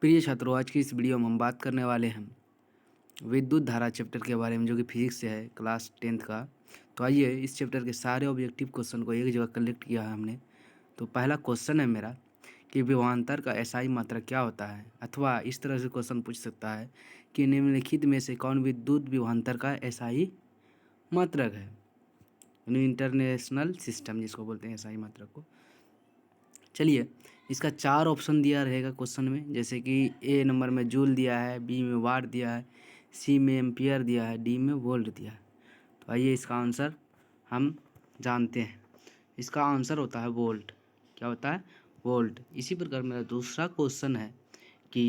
प्रिय छात्रों, आज की इस वीडियो में हम बात करने वाले हैं विद्युत धारा चैप्टर के बारे में, जो कि फिजिक्स से है, क्लास 10th का। तो आइए इस चैप्टर के सारे ऑब्जेक्टिव क्वेश्चन को एक जगह कलेक्ट किया है हमने। तो पहला क्वेश्चन है मेरा कि विभवांतर का एसआई मात्रक क्या होता है, अथवा इस तरह से क्वेश्चन पूछ सकता है कि निम्नलिखित में से कौन विद्युत विभवांतर का एसआई मात्रक है। इंटरनेशनल सिस्टम जिसको बोलते हैं एसआई मात्रक को। चलिए, इसका 4 ऑप्शन दिया रहेगा क्वेश्चन में, जैसे कि ए नंबर में जूल दिया है, बी में वाट दिया है, सी में एम्पियर दिया है, डी में वोल्ट दिया है। तो आइए इसका आंसर हम जानते हैं। इसका आंसर होता है वोल्ट। क्या होता है? वोल्ट। इसी प्रकार मेरा दूसरा क्वेश्चन है कि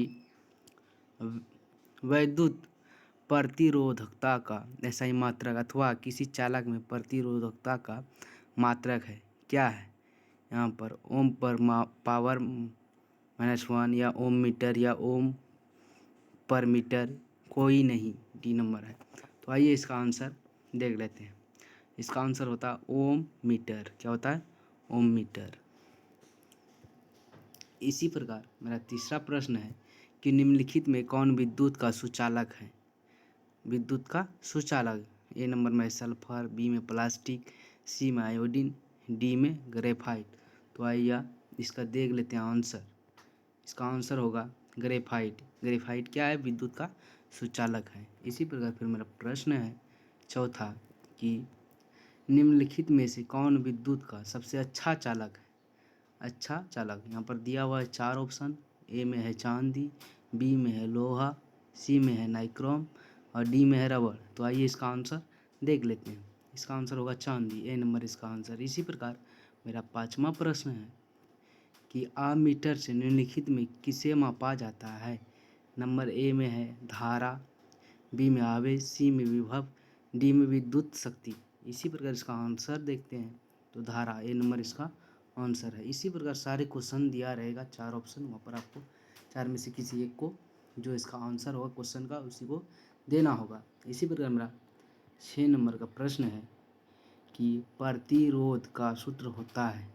वैद्युत प्रतिरोधकता का एसआई मात्रक अथवा किसी चालक में प्रतिरोधकता का मात्रक है, क्या है? यहाँ पर ओम पर पावर -1 या ओम मीटर या ओम पर मीटर, कोई नहीं, डी नंबर है। तो आइए इसका आंसर देख लेते हैं। इसका आंसर होता है ओम मीटर। क्या होता है? ओम मीटर। इसी प्रकार मेरा तीसरा प्रश्न है कि निम्नलिखित में कौन विद्युत का सुचालक है? विद्युत का सुचालक, ए नंबर में सल्फर, बी में प्लास्टिक, सी में आयोडीन, डी में ग्रेफाइट। तो आइए इसका देख लेते हैं आंसर। इसका आंसर होगा ग्रेफाइट। ग्रेफाइट क्या है? विद्युत का सुचालक है। इसी प्रकार फिर मेरा प्रश्न है चौथा कि निम्नलिखित में से कौन विद्युत का सबसे अच्छा चालक है? अच्छा चालक, यहाँ पर दिया हुआ है 4 ऑप्शन। ए में है चांदी, बी में है लोहा, सी में है नाइक्रोम और डी में है रबड़। तो आइए इसका आंसर देख लेते हैं। इसका आंसर होगा चांदी, ए नंबर इसका आंसर। इसी प्रकार मेरा पाँचवा प्रश्न है कि आमीटर से निम्नलिखित में किसे मापा जाता है? नंबर ए में है धारा, बी में आवेश, सी में विभव, डी में विद्युत शक्ति। इसी प्रकार इसका आंसर देखते हैं। तो धारा, ए नंबर इसका आंसर है। इसी प्रकार सारे क्वेश्चन दिया रहेगा, 4 ऑप्शन, वहाँ पर आपको 4 में से किसी एक को जो इसका आंसर होगा क्वेश्चन का उसी को देना होगा। इसी प्रकार मेरा 6 नंबर का प्रश्न है कि प्रतिरोध का सूत्र होता है।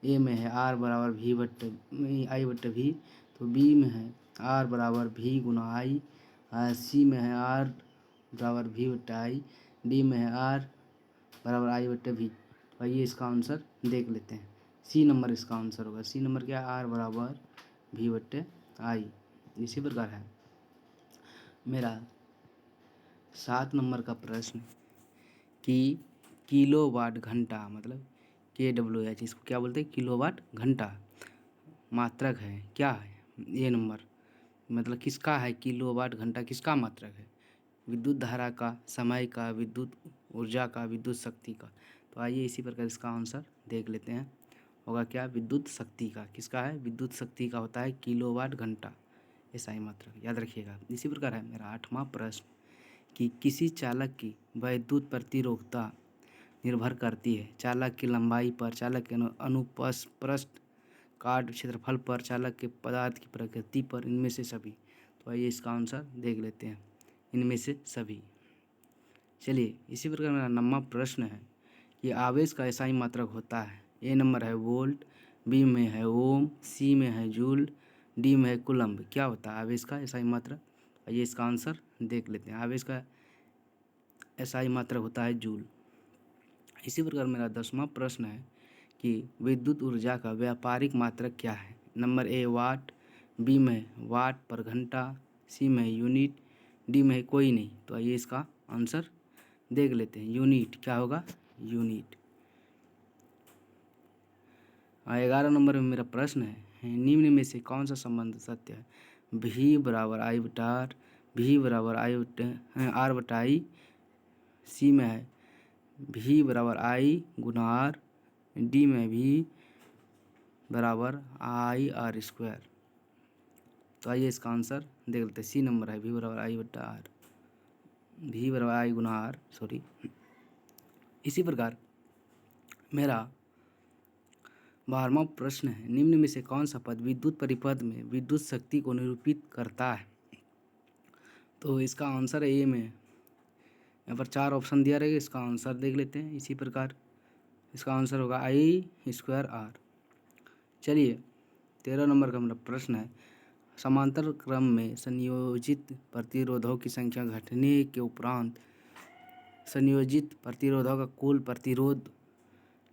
ए में है आर बराबर वी बट्टे आई बट्टे वी, तो बी में है आर बराबर वी गुना आई, सी में है आर बराबर वी बट्टे आई, डी में है आर बराबर आई बट्टे वी। तो आइए इसका आंसर देख लेते हैं। सी नंबर इसका आंसर होगा। सी नंबर क्या है? आर बराबर वी बट्टे आई। इसी प्रकार है मेरा 7 नंबर का प्रश्न कि किलोवाट घंटा, मतलब KWH, इसको क्या बोलते हैं? किलोवाट घंटा मात्रक है, क्या है? ए नंबर, मतलब किसका है? किलोवाट घंटा किसका मात्रक है? विद्युत धारा का, समय का, विद्युत ऊर्जा का, विद्युत शक्ति का। तो आइए इसी प्रकार इसका आंसर देख लेते हैं। होगा क्या? विद्युत शक्ति का। किसका है? विद्युत शक्ति का होता है किलोवाट घंटा एसआई मात्रक, याद रखिएगा। इसी प्रकार है मेरा 8वां प्रश्न कि किसी चालक की वैद्युत प्रतिरोधकता निर्भर करती है चालक की लंबाई पर, चालक के अनुप्रस्थ काट क्षेत्रफल पर, चालक के पदार्थ की प्रकृति पर, इनमें से सभी। तो आइए इसका आंसर देख लेते हैं। इनमें से सभी। चलिए, इसी प्रकार मेरा 9वां प्रश्न है कि आवेश का एसआई मात्रक होता है। ए नंबर है वोल्ट, बी में है ओम, सी में है जूल, डी में है कूलम्ब। क्या होता है आवेश का एसआई मात्रक? आइए इसका आंसर देख लेते हैं। आवेश का एसआई मात्रक होता है जूल। इसी प्रकार मेरा 10वां प्रश्न है कि विद्युत ऊर्जा का व्यापारिक मात्रक क्या है? नंबर ए वाट, बी में वाट पर घंटा, सी में यूनिट, डी में कोई नहीं। तो आइए इसका आंसर देख लेते हैं। यूनिट क्या होगा? यूनिट। 11 नंबर में मेरा प्रश्न है निम्न में से कौन सा संबंध सत्य है? भी बराबर आई बटा आर, भी बराबर आई बटा आर बटा आई, सी में है भी बराबर आई गुना आर, डी में भी बराबर आई आर स्क्वायर। तो आइए इसका आंसर देख लेते हैं। सी नंबर है भी बराबर आई बटा आर, भी बराबर आई गुना आर, सॉरी। इसी प्रकार मेरा 12वां प्रश्न है निम्न में से कौन सा पद विद्युत परिपथ में विद्युत शक्ति को निरूपित करता है? तो इसका आंसर है ए में। यहाँ पर 4 ऑप्शन दिया रहेगा, इसका आंसर देख लेते हैं। इसी प्रकार इसका आंसर होगा आई स्क्वायर आर। चलिए, 13 नंबर का मेरा प्रश्न है समांतर क्रम में संयोजित प्रतिरोधों की संख्या घटने के उपरांत संयोजित प्रतिरोधों का कुल प्रतिरोध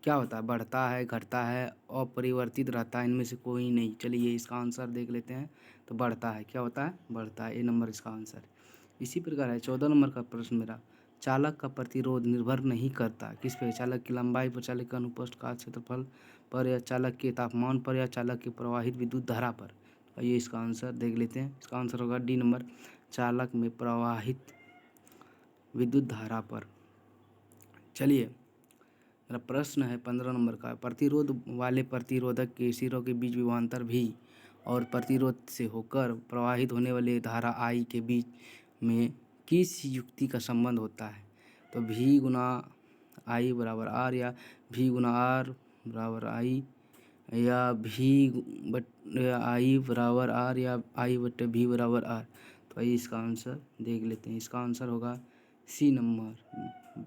क्या होता है? बढ़ता है, घटता है, अपरिवर्तित रहता है, इनमें से कोई नहीं। चलिए इसका आंसर देख लेते हैं। तो बढ़ता है। क्या होता है? बढ़ता है। ए नंबर इसका आंसर। इसी प्रकार है 14 नंबर का प्रश्न मेरा। चालक का प्रतिरोध निर्भर नहीं करता किस पे? चालक की लंबाई पर, चालक के अनुप्रस्थ काट क्षेत्रफल पर, या चालक के तापमान पर, या चालक की प्रवाहित विद्युत धारा पर। तो ये इसका आंसर देख लेते हैं। इसका आंसर होगा डी नंबर, चालक में प्रवाहित विद्युत धारा पर। चलिए मेरा प्रश्न है 15 नंबर का। प्रतिरोध वाले प्रतिरोधक के सिरों के बीच विभवांतर भी और प्रतिरोध से होकर प्रवाहित होने वाली धारा आई के बीच में किस युक्ति का संबंध होता है? तो भी गुना आई बराबर आर, या भी गुना आर बराबर आई, या भी बट आई बराबर आर, या आई बटे भी बराबर आर। तो आइए इसका आंसर देख लेते हैं। इसका आंसर होगा सी नंबर,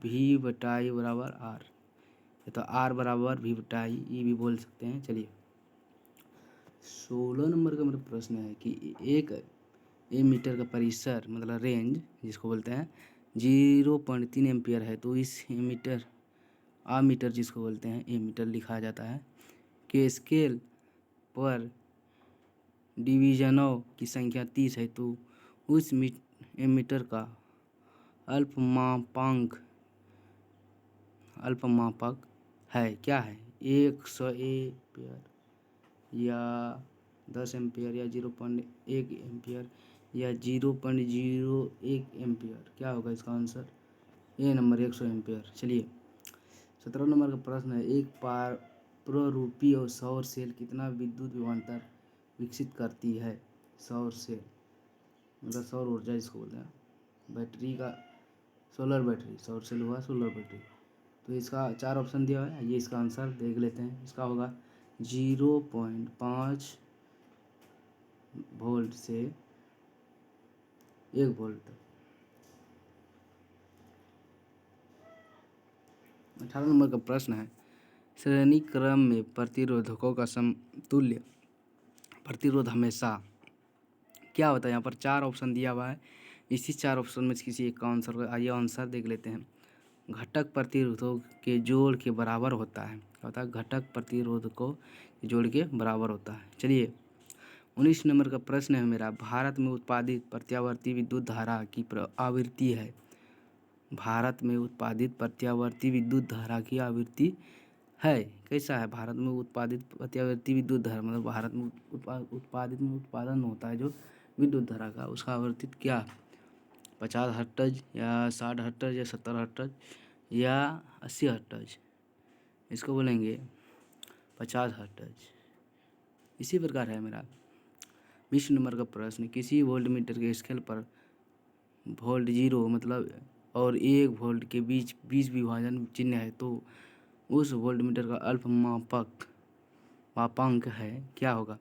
भी बटाई बराबर आर। तो आर बराबर भी बटाई ये भी बोल सकते हैं। चलिए 16 नंबर का मेरा प्रश्न है कि एक एमीटर का परिसर मतलब रेंज जिसको बोलते हैं 0.3 एम्पियर है, तो इस एमीटर आमीटर जिसको बोलते हैं एमीटर लिखा जाता है के स्केल पर डिवीजनों की संख्या 30 है, तो उस एमीटर का अल्पमापक है क्या है? 100 एम्पियर, या 10 एम्पियर, या 0.1 एम्पियर, या 0.01 एम्पियर। क्या होगा इसका आंसर? ए नंबर 100 एम्पियर। चलिए 17 नंबर का प्रश्न है। एक प्ररूपी और सौर सेल कितना विद्युत विभवांतर विकसित करती है? सौर सेल मतलब सौर ऊर्जा जिसको बोलते हैं, बैटरी का सोलर बैटरी, सौर सेल हुआ सोलर बैटरी। तो इसका 4 ऑप्शन दिया है, ये इसका आंसर देख लेते हैं। इसका होगा 0.5 वोल्ट से 1 वोल्ट तक। 18 नंबर का प्रश्न है। श्रेणी क्रम में प्रतिरोधकों का समतुल्य प्रतिरोध हमेशा क्या होता है? यहाँ पर 4 ऑप्शन दिया हुआ है। इसी 4 ऑप्शन में से किसी एक का आंसर होगा। आइए आंसर देख लेते हैं। घटक प्रतिरोधों के जोड़ के बराबर होता है। क्या होता है? घटक प्रतिरोधकों के जोड़ के बराबर होता है। चलिए 19 नंबर का प्रश्न है मेरा। भारत में उत्पादित प्रत्यावर्ती विद्युत धारा की आवृत्ति है। भारत में उत्पादित प्रत्यावर्ती विद्युत धारा की आवृत्ति है। कैसा है? भारत में उत्पादित प्रत्यावर्ती विद्युत धारा मतलब भारत में उत्पादन होता है जो विद्युत धारा का, उसका आवर्तित क्या? 50 हर्ट्ज, या 60 हर्ट्ज, या 70 हर्ट्ज, या 80 हर्ट्ज। इसको बोलेंगे 50 हर्ट्ज। इसी प्रकार है मेरा 20 नंबर का प्रश्न। किसी वोल्ट मीटर के स्केल पर वोल्ट 0 मतलब और 1 वोल्ट के बीच 20 विभाजन चिन्ह है, तो उस वोल्ट मीटर का मापांक है। क्या होगा?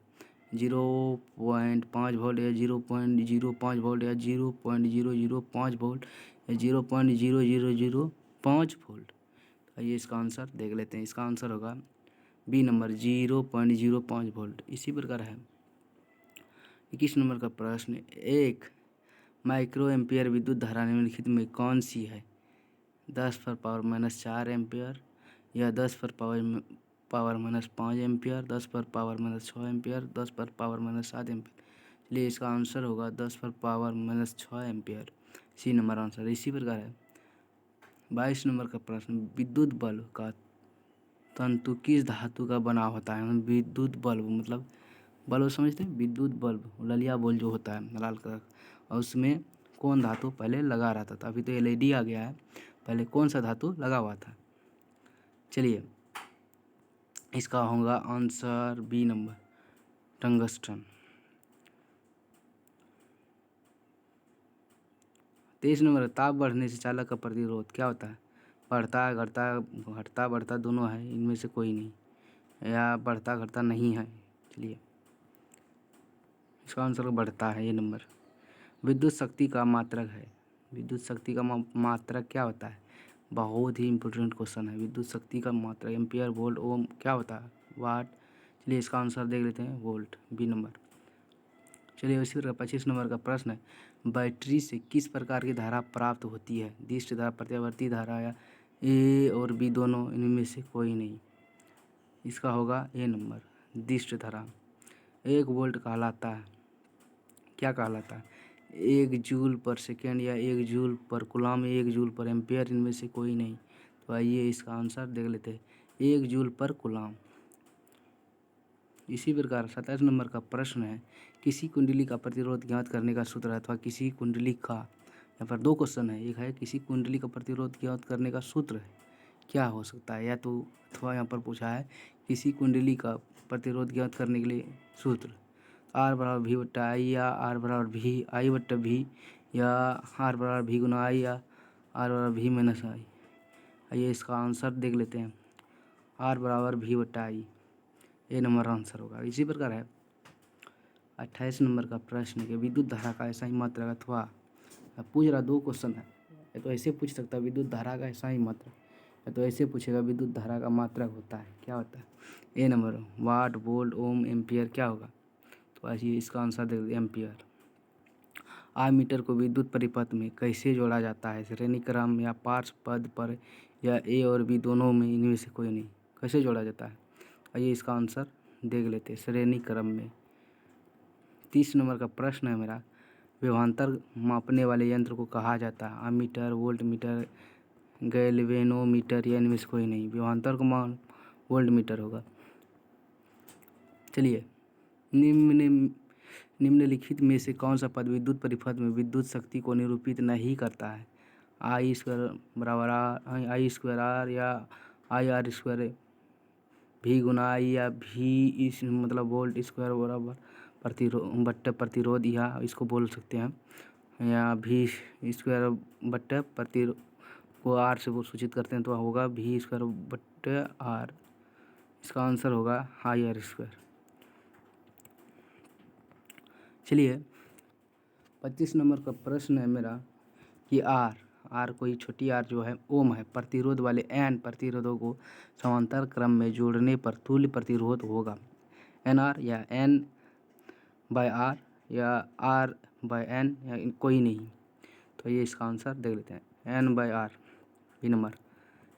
0.5 वोल्ट, या 0.05 वोल्ट, या 0.005 वोल्ट, या 0.0005 वोल्ट। आइए इसका आंसर देख लेते हैं। इसका आंसर होगा बी नंबर 0.05 वोल्ट। इसी प्रकार है 21 नंबर का प्रश्न। एक माइक्रो एम्पियर विद्युत धारा निम्नलिखित में कौन सी है? 10⁻⁻4 एम्पियर, या 10⁻⁻5 एम्पियर, 10⁻⁻6 एम्पियर, 10⁻⁻7 एम्पियर। चलिए इसका आंसर होगा 10⁻⁻6 एम्पियर। सी नंबर आंसर। इसी प्रकार है 22 नंबर का प्रश्न। विद्युत बल्ब का तंतु किस धातु का बना होता है? विद्युत बल्ब मतलब बल्ब समझते हैं? विद्युत बल्ब ललिया बल्ब जो होता है लाल कलर, और उसमें कौन धातु पहले लगा रहता था? अभी तो एलईडी आ गया है, पहले कौन सा धातु लगा हुआ था? चलिए इसका होगा answer B number, tungsten. 23 number. ताप बढ़ने से चालक का प्रतिरोध क्या होता है? बढ़ता, घटता, घटता बढ़ता दोनों है, इनमें से कोई नहीं, या बढ़ता घटता नहीं है। चलिए इसका आंसर बढ़ता है, ये नंबर। विद्युत शक्ति का मात्रक है। विद्युत शक्ति का मात्रक क्या होता है? बहुत ही इंपॉर्टेंट क्वेश्चन है। विद्युत शक्ति का मात्रक एम्पियर, वोल्ट, ओम क्या होता है? वाट। चलिए इसका आंसर देख लेते हैं, वोल्ट, बी नंबर। चलिए उसी प्रकार 25 नंबर का प्रश्न है, बैटरी से किस प्रकार की धारा प्राप्त होती है? दिष्ट धारा, प्रत्यावर्ती धारा या ए और बी दोनों, इनमें से कोई नहीं। इसका होगा ए नंबर, दिष्ट धारा। 1 वोल्ट कहलाता है, क्या कहलाता है? 1 जूल पर सेकेंड या 1 जूल पर कूलम, 1 जूल पर एम्पियर, इनमें से कोई नहीं। तो आइए इसका आंसर देख लेते हैं, 1 जूल पर कूलम। इसी प्रकार 27 नंबर का प्रश्न है, किसी कुंडली का प्रतिरोध ज्ञात करने का सूत्र है, अथवा किसी कुंडली का, यहाँ पर 2 क्वेश्चन है, एक है किसी कुंडली का प्रतिरोध ज्ञात करने का सूत्र है, क्या हो सकता है? या तो अथवा यहाँ पर पूछा है किसी कुंडली का प्रतिरोध ज्ञात करने के लिए सूत्र, आर बराबर भी बट्टा आई, या आर बराबर भी आई बट्टा भी, या आर बराबर भी गुना आई, या आर बराबर भी माइनस आई। आइए इसका आंसर देख लेते हैं, आर बराबर भी बट्टा आई, ए नंबर आंसर होगा। इसी प्रकार है 28 नंबर का प्रश्न कि विद्युत धारा का ऐसा ही मात्रक, अथवा पूछ रहा 2 क्वेश्चन है, या तो ऐसे पूछ सकता है विद्युत धारा का ऐसा ही मात्रक, या तो ऐसे पूछेगा विद्युत धारा का मात्रक होता है, क्या होता है? A number watt, volt, ohm, ampere, क्या होगा? तो आइए इसका आंसर देख लीजिए, एम्पियर। आमीटर को विद्युत परिपथ में कैसे जोड़ा जाता है? श्रेणी क्रम या पार्श्व पद पर, या ए और बी दोनों में, इनमें से कोई नहीं। कैसे जोड़ा जाता है? आइए इसका आंसर देख लेते हैं, श्रेणी क्रम में। 30 नंबर का प्रश्न है मेरा, विभवांतर मापने वाले यंत्र को कहा जाता है? अमीटर, वोल्ट मीटर, गैल्वेनोमीटर, या इनमें से कोई नहीं। विभवांतर को मान वोल्ट मीटर होगा। चलिए, निम्नलिखित में से कौन सा पद विद्युत परिपथ में विद्युत शक्ति को निरूपित नहीं करता है? आई स्क्वायर बराबर आर, आई स्क्वायर आर, या आई आर स्क्वायर भी गुना आई, या भी इस मतलब वोल्ट स्क्वायर बराबर बट्टे प्रतिरोध, या इसको बोल सकते हैं, या भी स्क्वायर बट्टे प्रतिरोध को आर से वो सूचित करते हैं, तो होगा भी स्क्वायर बट्टे आर। इसका आंसर होगा आई आर स्क्वायर। चलिए 25 नंबर का प्रश्न है मेरा कि आर कोई छोटी आर जो है ओम है, प्रतिरोध वाले एन प्रतिरोधों को समांतर क्रम में जोड़ने पर तुल्य प्रतिरोध होगा। एन आर, या एन बाय आर, या आर बाय एन, या कोई नहीं। तो ये इसका आंसर देख लेते हैं, N by R, B number.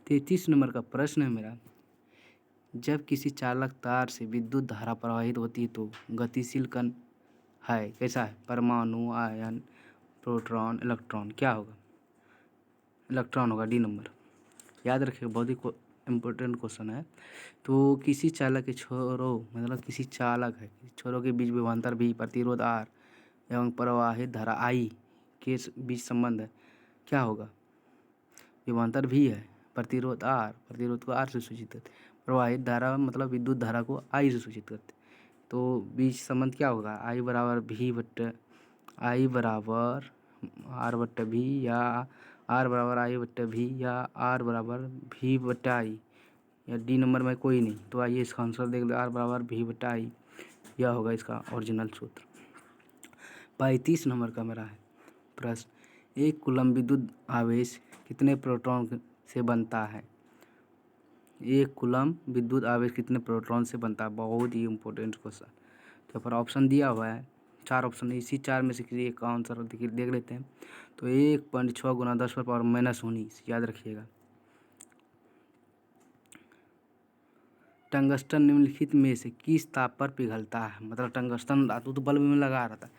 33 number का प्रश्न है मेरा, जब किसी चालक तार से विद्युत धारा प्रवाहित होती है तो गतिशील कण है, कैसा है? परमाणु, आयन, प्रोटॉन, इलेक्ट्रॉन, क्या होगा? इलेक्ट्रॉन होगा, डी नंबर। याद रखिएगा, बहुत ही इम्पोर्टेंट क्वेश्चन है। तो किसी चालक के छोरों, मतलब किसी चालक है छोरों के बीच विभवांतर भी, प्रतिरोध आर एवं प्रवाहित धारा आई के बीच संबंध है, क्या होगा? विभवांतर भी है, प्रतिरोध आर, प्रतिरोध को आर से सूचित करते, प्रवाहित धारा मतलब विद्युत धारा को आई से सूचित करते, तो बीच संबंध क्या होगा? आई बराबर भी बट्टे आई बराबर आर बट्टे भी, या आर बराबर आई बट्टे भी, या आर बराबर भी बट्टा आई, या डी नंबर में कोई नहीं। तो आइए इसका आंसर देख लो, आर बराबर भी बट्टा आई, यह होगा इसका ओरिजिनल सूत्र। 35 नंबर का मेरा है प्रश्न, एक कूलम विद्युत आवेश कितने प्रोटॉन से बनता है? एक कूलम विद्युत आवेश कितने प्रोटॉन से बनता है? बहुत ही इम्पोर्टेंट क्वेश्चन। तो पर ऑप्शन दिया हुआ है, 4 ऑप्शन है, इसी 4 में से किसी एक का आंसर देख लेते हैं। तो 1.6 गुना 10 पर पावर -19, याद रखिएगा। टंगस्टन निम्नलिखित में से किस ताप पर पिघलता है? मतलब टंगस्टन धातु तो बल्ब में लगा रहता है,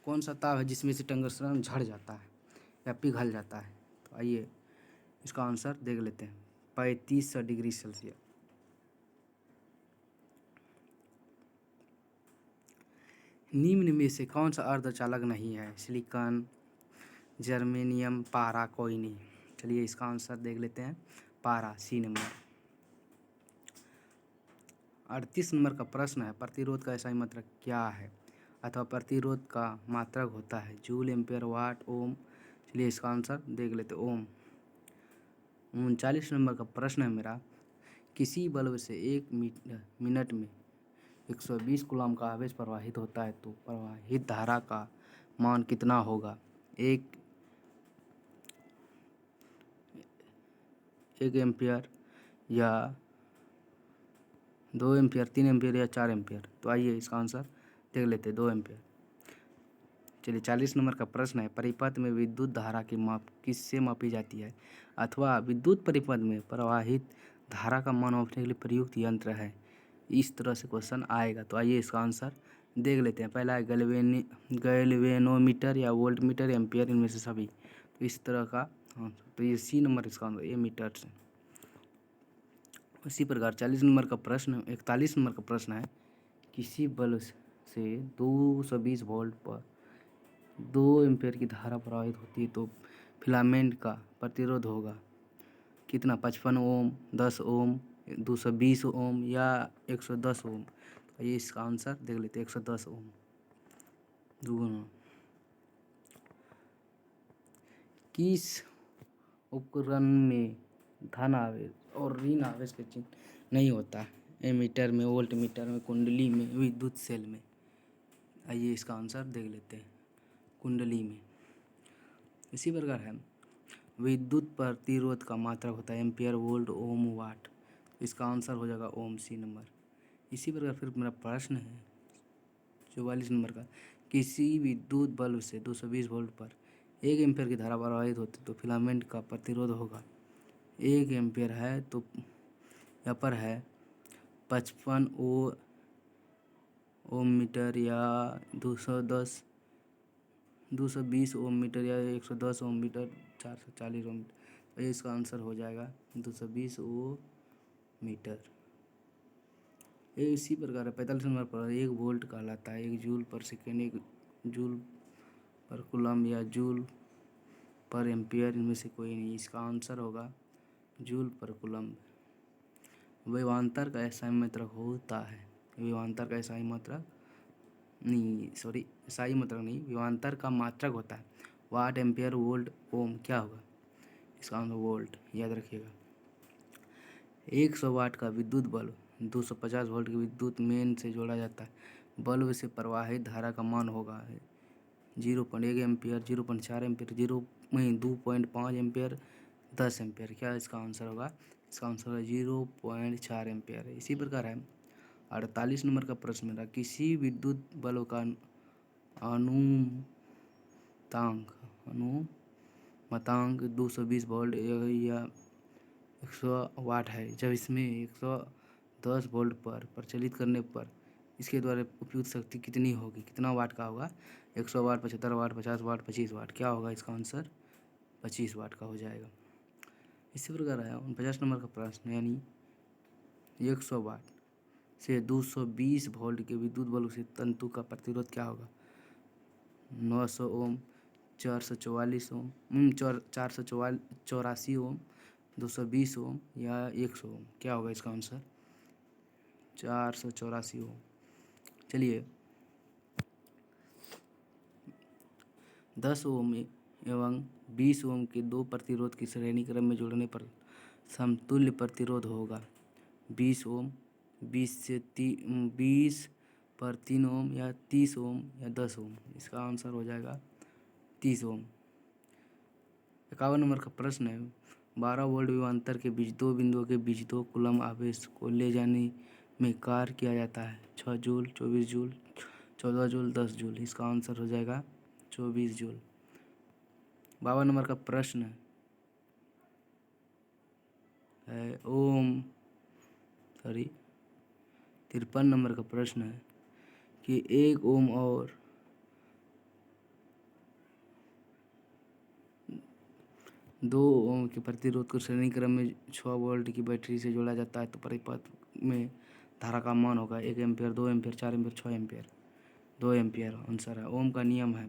कौन सा ताप है जिसमें से टंगस्टन झड़ जाता है या पिघल जाता है? तो आइए इसका आंसर देख लेते हैं, 3500 डिग्री सेल्सियस। निम्न में से कौन सा अर्धचालक नहीं है? सिलिकॉन, जर्मेनियम, पारा, कोई नहीं। चलिए इसका आंसर देख लेते हैं, पारा, सी नंबर। 38 नंबर का प्रश्न है, प्रतिरोध का ऐसा मात्रक क्या है? अथवा प्रतिरोध का मात्रक होता है? जूल, एम्पियर, वाट, ओम। चलिए इसका आंसर देख लेते, ओम। 39 नंबर का प्रश्न है मेरा, किसी बल्ब से 1 मिनट में 120 कूलम का आवेश प्रवाहित होता है, तो प्रवाहित धारा का मान कितना होगा? एक एम्पियर, या 2 एम्पियर, 3 एम्पियर, या 4 एम्पियर? तो आइए इसका आंसर देख लेते हैं, 2 एम्पियर। चलिए 40 नंबर का प्रश्न है, परिपथ में विद्युत धारा की माप किससे मापी जाती है, अथवा विद्युत परिपथ में प्रवाहित धारा का मान मापने के लिए प्रयुक्त यंत्र है। इस तरह से क्वेश्चन आएगा। तो आइए इसका आंसर देख लेते हैं। पहला है गैल्वेनोमीटर या वोल्टमीटर, एम्पियर, इनमें से सभी। तो इस तरह का तो ये सी नंबर इसका आंसर, ये मीटर से। इसी प्रकार 41 नंबर का प्रश्न है, किसी बल्ब से 220 वोल्ट पर 2 एम्पीयर की धारा प्रवाहित होती है तो फिलामेंट का प्रतिरोध होगा कितना, 55 ओम, 10 ओम, 220 ओम या 110 ओम। तो ये इसका आंसर देख लेते हैं, 110 ओम। दोनों किस उपकरण में धन आवेश और ऋण आवेश के चिन्ह नहीं होता, एमीटर में, वोल्ट मीटर में, कुंडली में, विद्युत सेल में। आइए इसका आंसर देख लेते हैं, कुंडली में। इसी प्रकार है, विद्युत प्रतिरोध का मात्रक होता है एम्पियर, वोल्ट, ओम, वाट। इसका आंसर हो जाएगा ओम, सी नंबर। इसी प्रकार फिर मेरा प्रश्न है 44 नंबर का, किसी विद्युत बल्ब से 220 वोल्ट पर 1 एम्पियर की धारा प्रवाहित होती तो फिलामेंट का प्रतिरोध होगा। 1 एम्पियर है तो यहाँ पर है 55 ओम मीटर या 220 ओम मीटर या 110 ओम मीटर, 440 ओम मीटर। तो इसका आंसर हो जाएगा 220 ओम मीटर। ये इसी प्रकार है 45 नंबर पर, 1 वोल्ट कहलाता है 1 जूल पर सेकेंड, 1 जूल पर कूलम या जूल पर एम्पियर, इनमें से कोई नहीं। इसका आंसर होगा जूल पर कूलम। विभवांतर का SI मात्रक होता है, विभवांतर का SI मात्रक नहीं, सॉरी, SI मात्रक नहीं, विभवांतर का मात्रक होता है वाट, एम्पियर, वोल्ट, ओम। क्या होगा इसका आंसर, वोल्ट, याद रखिएगा। 100 वाट का विद्युत बल्ब 250 वोल्ट की विद्युत मेन से जोड़ा जाता है। बल्ब से प्रवाहित धारा का मान होगा 0.1 एम्पियर, 0.4 एम्पियर, 2.5 एम्पियर, 10 एम्पियर। क्या इसका आंसर होगा, इसका आंसर है 0.4 एम्पियर। इसी प्रकार है 48 नंबर का प्रश्न मेरा, किसी विद्युत बल्ब का अनुमतांक 220 वोल्ट या 100 वाट है, जब इसमें 110 वोल्ट पर प्रचलित करने पर इसके द्वारा उपयुक्त शक्ति कितनी होगी, कितना वाट का होगा, 100 वाट, 75 वाट, 50 वाट, 25 वाट। क्या होगा इसका आंसर, 25 वाट का हो जाएगा। इसी प्रकार है 49 नंबर का प्रश्न, यानी 100 वाट से 220 वोल्ट के विद्युत बल्ब से तंतु का प्रतिरोध क्या होगा, 900 ओम, 444 ओम, 484 ओम, 220 ओम या 100 ओम। क्या होगा इसका आंसर, 484 ओम। चलिए 10 ओम एवं 20 ओम के दो प्रतिरोध की श्रेणी क्रम में जोड़ने पर समतुल्य प्रतिरोध होगा 20 ओम, 20 पर 3 ओम या 30 ओम या 10 ओम। इसका आंसर हो जाएगा 30 ओम। 51 नंबर का प्रश्न है, 12 वोल्ट विभवांतर के बीच दो बिंदुओं के बीच 2 कूलम आवेश को ले जाने में कार्य किया जाता है 6 जूल, 24 जूल, 14 जूल, 10 जूल। इसका आंसर हो जाएगा 24 जूल। 52 नंबर का प्रश्न है 53 नंबर का प्रश्न है कि 1 ओम और 2 ओम के प्रतिरोध को श्रेणी क्रम में 6 वोल्ट की बैटरी से जोड़ा जाता है तो परिपथ में धारा का मान होगा 1 ampere, 2 ampere, 4 ampere, 6 ampere. 2 ampere answer है। ओम का नियम है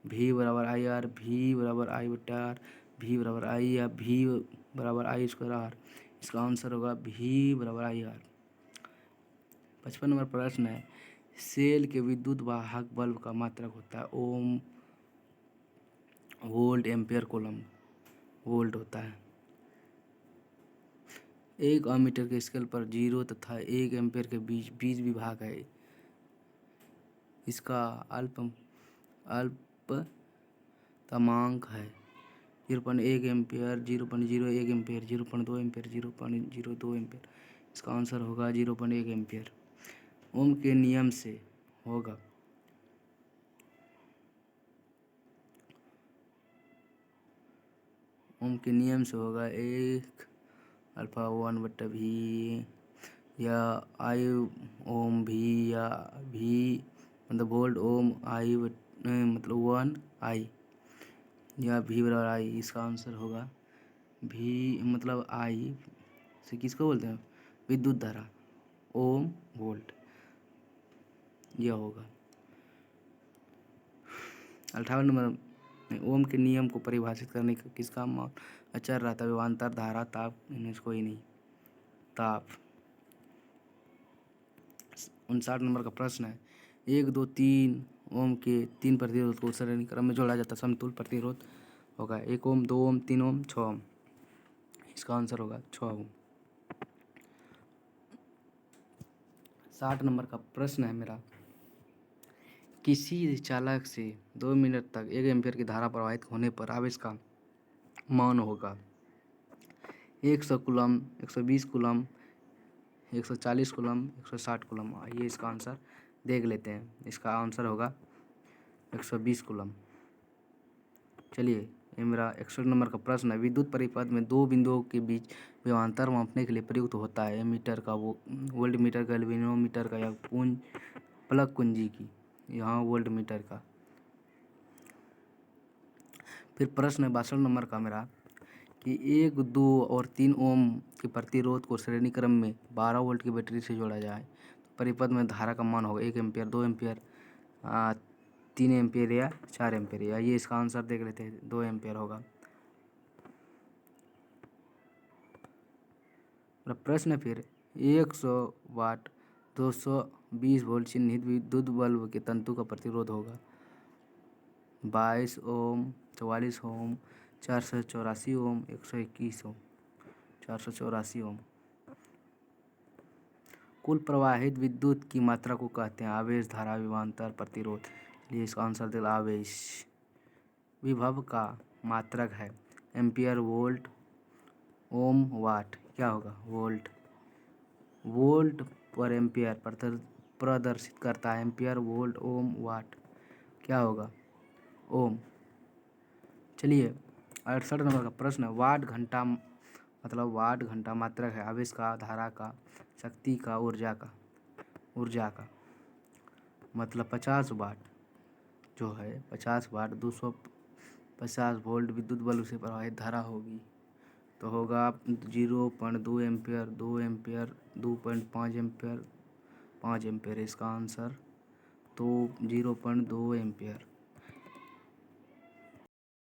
V बराबर आई आर, V बराबर आई बटा आर, V बराबर आई या V बराबर आई स्क्वायर आर। इसका आंसर होगा V बराबर आई आर। 55 नंबर प्रश्न है, सेल के विद्युत वाहक बल्ब का मात्रक होता है ओम, वोल्ट, एम्पियर, कूलम। वोल्ट होता है। 1 अमीटर के स्केल पर 0 तथा 1 एम्पियर के बीच 20 विभाग है। इसका अल्पतमांक है 0.1 एम्पियर, 0.01 एम्पियर, 0.2 एम्पियर, 0.02 एम्पियर। इसका आंसर होगा 0.1 एम्पियर। ओम के नियम से होगा ओम के नियम से होगा 1/(1/V) या I ओम V या V मतलब वोल्ट ओम I मतलब 1I या V/I। इसका आंसर होगा V मतलब I से किसको बोलते हैं? विद्युत धारा, ओम वोल्ट, यह होगा। 58 नंबर, ओम के नियम को परिभाषित करने का किसका मान अचर रहता है? विभवांतर, धारा, ताप, इनमें से कोई नहीं, ताप। 59 नंबर का प्रश्न है, 1 2 3 ओम के 3 प्रतिरोध को श्रेणी क्रम में जोड़ा जाता है, समतुल्य प्रतिरोध होगा 1 ओम, 2 ओम, 3 ओम, 6 ओम। इसका आंसर होगा 6 ओम। 60 नंबर का प्रश्न है मेरा, किसी चालक से 2 मिनट तक 1 एम्पीयर की धारा प्रवाहित होने पर आवेश का मान होगा 100 कूलम, 120 कूलम, 140 कूलम, 160 कूलम। आइए इसका आंसर देख लेते हैं। इसका आंसर होगा 120 कूलम। चलिए, ये मेरा 61 नंबर का प्रश्न है, विद्युत परिपथ में दो बिंदुओं के बीच विभवांतर मापने के लिए प्रयुक्त होता है एमीटर का, वो वोल्ट मीटर, गैल्वेनोमीटर का, या प्लग कुंजी की, यहाँ वोल्ट मीटर का। फिर प्रश्न है 62 नंबर का मेरा कि 1 2 और 3 ओम के प्रतिरोध को श्रेणी क्रम में 12 वोल्ट की बैटरी से जोड़ा जाए तो परिपथ में धारा का मान होगा 1 एम्पियर, 2 एम्पियर, 3 एम्पियर या 4 एम्पियर। या ये इसका आंसर देख लेते हैं, 2 एम्पियर होगा। प्रश्न है फिर 100 वाट 220 वोल्ट चिन्हित विद्युत बल्ब के तंतु का प्रतिरोध होगा 22 ओम, 44 ओम, 484 ओम, 121 ओम, 484 ओम। कुल प्रवाहित विद्युत की मात्रा को कहते हैं आवेश, धारा, विभवांतर, प्रतिरोध। इसलिए इसका आंसर देगा आवेश। विभव का मात्रक है एम्पियर, वोल्ट, ओम, वाट। क्या होगा? वोल्ट। वोल्ट पर एम्पियर प्रदर्शित करता है, एम्पियर, वोल्ट, ओम, वाट। क्या होगा? ओम। चलिए, 68 नंबर का प्रश्न है, वाट घंटा मतलब वाट घंटा मात्रक है आवेश का, धारा का, शक्ति का, ऊर्जा का मतलब 50 वाट जो है 50 वाट 250 वोल्ट विद्युत बल्ब से प्रवाहित धारा होगी तो होगा 0.2 एम्पियर, 2 एम्पियर, 2.5 एम्पियर, 5 एम्पियर। इसका आंसर तो 0.2 एम्पियर।